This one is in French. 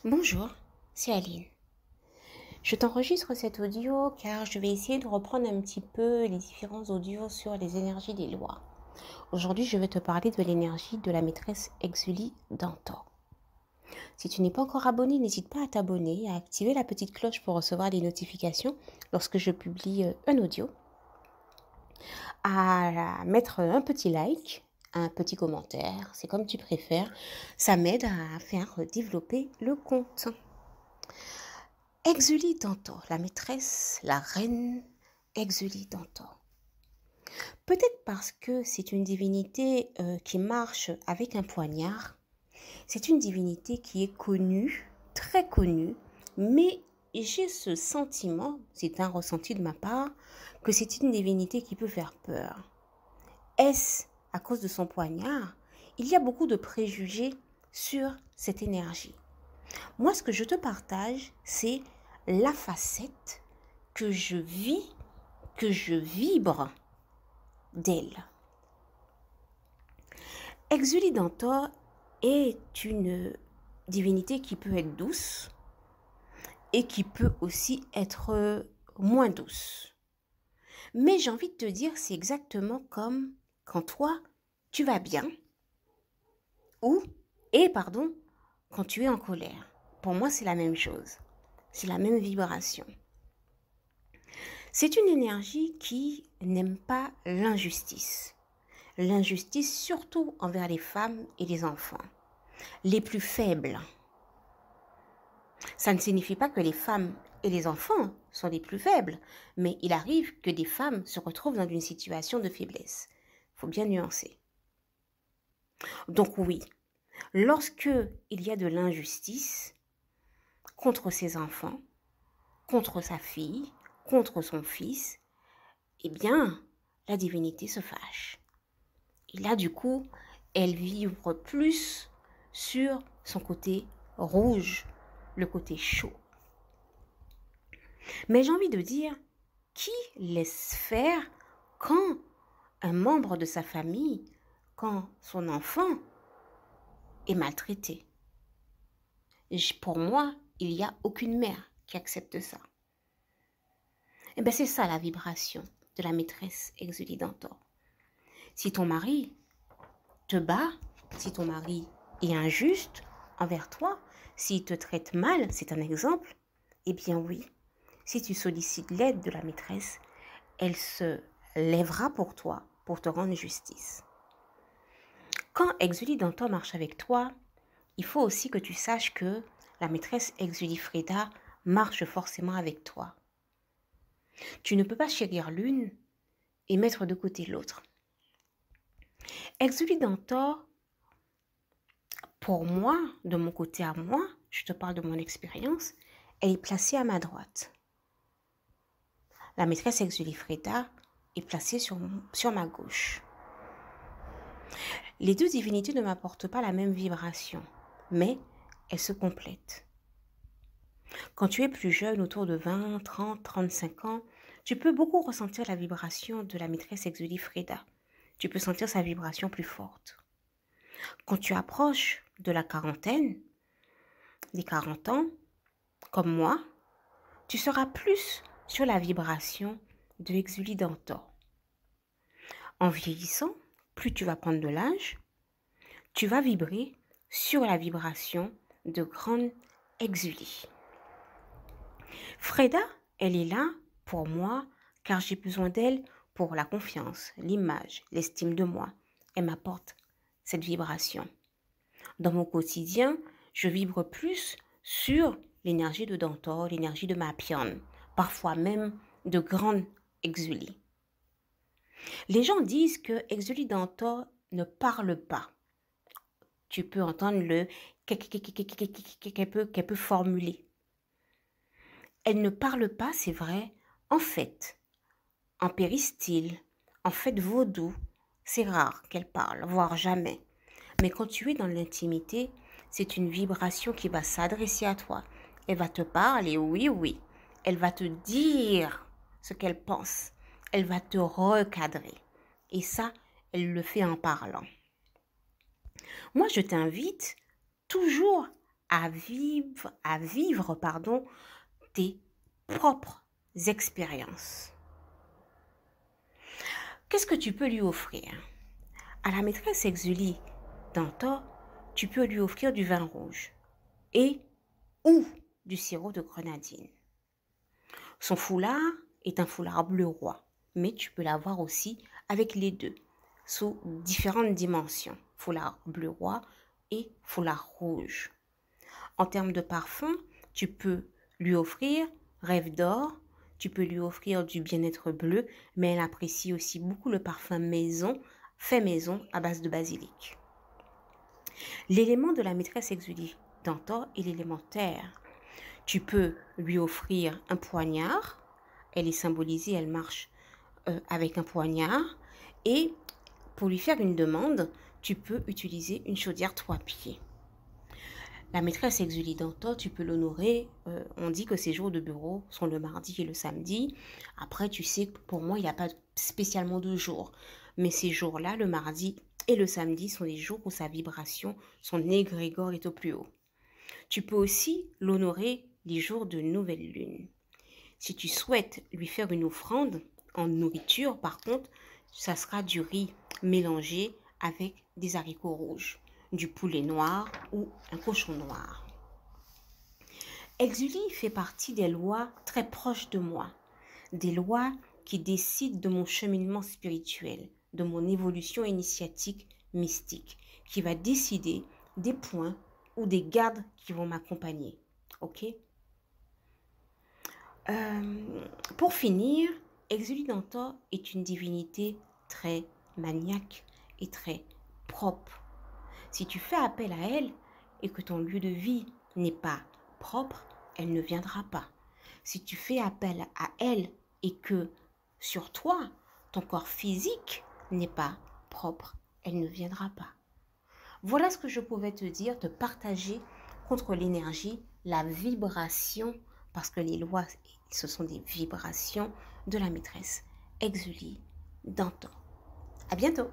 Bonjour, c'est Aline. Je t'enregistre cet audio car je vais essayer de reprendre un petit peu les différents audios sur les énergies des lois. Aujourd'hui, je vais te parler de l'énergie de la maîtresse Exulie d'Antor. Si tu n'es pas encore abonné, n'hésite pas à t'abonner, à activer la petite cloche pour recevoir les notifications lorsque je publie un audio, à mettre un petit like, un petit commentaire, c'est comme tu préfères. Ça m'aide à faire développer le compte. Exulie d'Antor, la maîtresse, la reine Exulie d'Antor. Peut-être parce que c'est une divinité qui marche avec un poignard. C'est une divinité qui est connue, très connue, mais j'ai ce sentiment, c'est un ressenti de ma part, que c'est une divinité qui peut faire peur. Est-ce à cause de son poignard? Il y a beaucoup de préjugés sur cette énergie. Moi, ce que je te partage, c'est la facette que je vis, que je vibre d'elle. Exulie d'Antor est une divinité qui peut être douce et qui peut aussi être moins douce. Mais j'ai envie de te dire, c'est exactement comme quand toi, tu vas bien ou, quand tu es en colère. Pour moi, c'est la même chose. C'est la même vibration. C'est une énergie qui n'aime pas l'injustice. L'injustice surtout envers les femmes et les enfants, les plus faibles. Ça ne signifie pas que les femmes et les enfants sont les plus faibles, mais il arrive que des femmes se retrouvent dans une situation de faiblesse. Il faut bien nuancer. Donc oui, lorsque il y a de l'injustice contre ses enfants, contre sa fille, contre son fils, eh bien, la divinité se fâche. Et là, du coup, elle vibre plus sur son côté rouge, le côté chaud. Mais j'ai envie de dire, qui laisse faire quand un membre de sa famille, quand son enfant est maltraité? Pour moi, il n'y a aucune mère qui accepte ça. Et bien c'est ça la vibration de la maîtresse Exulie d'Antor. Si ton mari te bat, si ton mari est injuste envers toi, s'il te traite mal, c'est un exemple, eh bien oui, si tu sollicites l'aide de la maîtresse, elle se lèvera pour toi, pour te rendre justice. Quand Exulie d'Antor marche avec toi, il faut aussi que tu saches que la maîtresse Exulie Freda marche forcément avec toi. Tu ne peux pas chérir l'une et mettre de côté l'autre. Exulie d'Antor, pour moi, de mon côté à moi, je te parle de mon expérience, elle est placée à ma droite. La maîtresse Exulie Freda est placée sur ma gauche. Les deux divinités ne m'apportent pas la même vibration, mais elles se complètent. Quand tu es plus jeune, autour de 20, 30, 35 ans, tu peux beaucoup ressentir la vibration de la maîtresse Exulie Freda. Tu peux sentir sa vibration plus forte. Quand tu approches de la quarantaine, des 40 ans, comme moi, tu seras plus sur la vibration de Exulie d'Antor. En vieillissant, plus tu vas prendre de l'âge, tu vas vibrer sur la vibration de grande Exulie. Freda, elle est là pour moi car j'ai besoin d'elle pour la confiance, l'image, l'estime de moi. Elle m'apporte cette vibration. Dans mon quotidien, je vibre plus sur l'énergie de Dantor, l'énergie de Mapion, parfois même de grande Exulie. Les gens disent que Exulie d'Antor ne parle pas. Tu peux entendre le qu'elle peut formuler. Elle ne parle pas, c'est vrai, en fait, en péristyle, en fait vaudou. C'est rare qu'elle parle, voire jamais. Mais quand tu es dans l'intimité, c'est une vibration qui va s'adresser à toi. Elle va te parler, oui, oui. Elle va te dire ce qu'elle pense. Elle va te recadrer. Et ça, elle le fait en parlant. Moi, je t'invite toujours à vivre, pardon, tes propres expériences. Qu'est-ce que tu peux lui offrir? À la maîtresse Exulie Dantor, tu peux lui offrir du vin rouge et ou du sirop de grenadine. Son foulard est un foulard bleu roi, mais tu peux l'avoir aussi avec les deux, sous différentes dimensions, foulard bleu roi et foulard rouge. En termes de parfum, tu peux lui offrir Rêve d'or, tu peux lui offrir du bien-être bleu, mais elle apprécie aussi beaucoup le parfum maison, fait maison à base de basilic. L'élément de la maîtresse Exulie Dantor est l'élément terre. Tu peux lui offrir un poignard, elle est symbolisée, elle marche avec un poignard, et pour lui faire une demande, tu peux utiliser une chaudière 3 pieds. La maîtresse Exulie Dantor, tu peux l'honorer. On dit que ses jours de bureau sont le mardi et le samedi. Après, tu sais que pour moi, il n'y a pas spécialement de jours. Mais ces jours-là, le mardi et le samedi, sont des jours où sa vibration, son égrégore est au plus haut. Tu peux aussi l'honorer les jours de nouvelle lune. Si tu souhaites lui faire une offrande en nourriture, par contre, ça sera du riz mélangé avec des haricots rouges, du poulet noir ou un cochon noir. Exulie fait partie des lois très proches de moi, des lois qui décident de mon cheminement spirituel, de mon évolution initiatique mystique, qui va décider des points ou des gardes qui vont m'accompagner. Ok? Pour finir, Exulie Dantor est une divinité très maniaque et très propre. Si tu fais appel à elle et que ton lieu de vie n'est pas propre, elle ne viendra pas. Si tu fais appel à elle et que sur toi, ton corps physique n'est pas propre, elle ne viendra pas. Voilà ce que je pouvais te dire, te partager contre l'énergie, la vibration, parce que les lois, ce sont des vibrations de la maîtresse Exulie Dantor. À bientôt!